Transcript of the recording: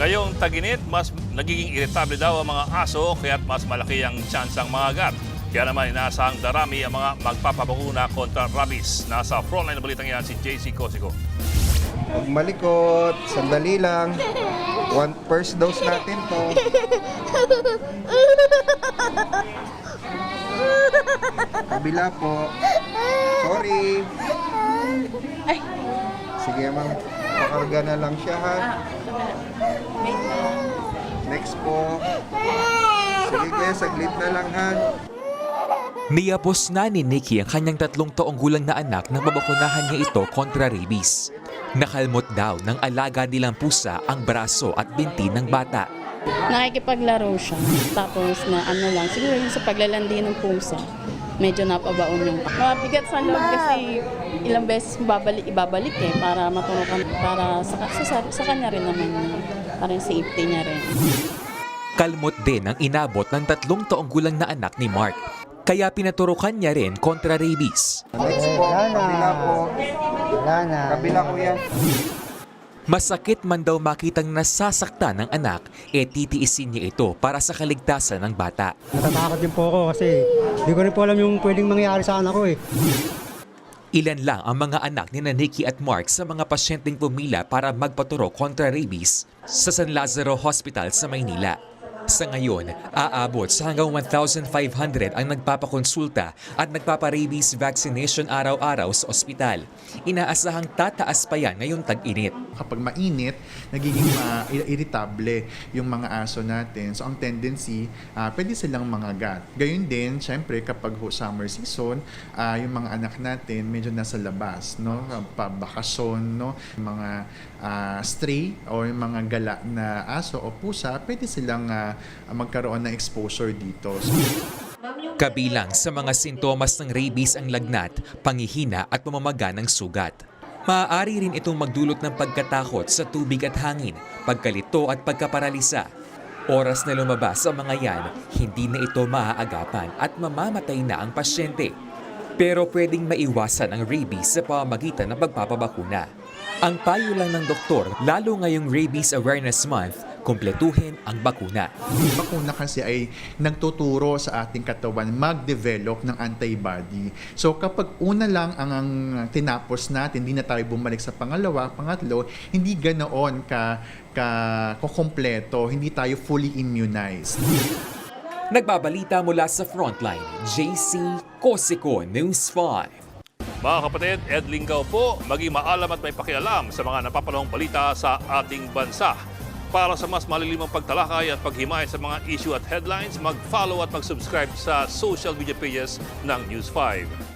Ngayong tag-init, mas nagiging irritable daw ang mga aso kaya't mas malaki ang tsansang mangagat. Kaya naman inaasahang darami ang mga magpapabakuna kontra rabies. Nasa frontline na balitang yan si JC Cosico. Huwag malikot, sandali lang. First dose natin to. Kabila po. Sorry. Sige ma'am, pakarga na lang siya ha. Next po. Sige kaya, saglit na lang ha. Niyapos na ni Nikki ang kanyang 3 taong gulang na anak nang mabakunahan niya ito kontra rabies. Nakalmot daw ng alaga nilang pusa ang braso at binti ng bata. Nakikipaglaro siya. Tapos na siguro yung sa paglalandi ng pusa, medyo napabaon yung mabigat sa loob kasi ilang beses ibabalik para maturukan, para sa kanya rin naman, para yung safety niya rin. Kalmot din ang inabot ng 3 taong gulang na anak ni Mark. Kaya pinaturukan niya rin kontra rabies. Next po, kabila po. Kabila ko yan. Masakit man daw makitang nasasaktan ng anak, titiisin niya ito para sa kaligtasan ng bata. Natatakot din po ako kasi hindi ko rin po alam yung pwedeng mangyari sa anak ko eh. Ilan lang ang mga anak ni Nikki at Mark sa mga pasyenteng pumila para magpaturo kontra rabies sa San Lazaro Hospital sa Maynila. Sa ngayon, aabot sa hanggang 1,500 ang nagpapakonsulta at nagpapa-rabies vaccination araw-araw sa ospital. Inaasahang tataas pa yan ngayong tag-init. Kapag mainit, nagiging irritable yung mga aso natin. So ang tendency, pwede silang mangagat. Gayun din, syempre kapag summer season, yung mga anak natin medyo nasa labas, no? Pabakasyon, no? Mga stray o yung mga gala na aso o pusa, pwede silang magkaroon ng exposure dito. Kabilang sa mga sintomas ng rabies ang lagnat, panghihina at pamamaga ng sugat. Maaari rin itong magdulot ng pagkatakot sa tubig at hangin, pagkalito at pagkaparalisa. Oras na lumabas sa mga yan, hindi na ito maaagapan at mamamatay na ang pasyente. Pero pwedeng maiwasan ang rabies sa pamamagitan ng pagpapabakuna. Ang payo lang ng doktor, lalo ngayong Rabies Awareness Month, kumpletuhin ang bakuna. Yung bakuna kasi ay nagtuturo sa ating katawan mag-develop ng antibody. So kapag una lang ang tinapos natin, hindi na tayo bumalik sa pangalawa, pangatlo, hindi ganoon kukumpleto, hindi tayo fully immunized. Nagbabalita mula sa Frontline, JC Cosico, News 5. Mga kapatid, Ed Lingaw po, maging maalam at may pakialam sa mga napapanahong balita sa ating bansa. Para sa mas malilimang pagtalakay at paghimay sa mga issue at headlines, mag-follow at mag-subscribe sa social media pages ng News 5.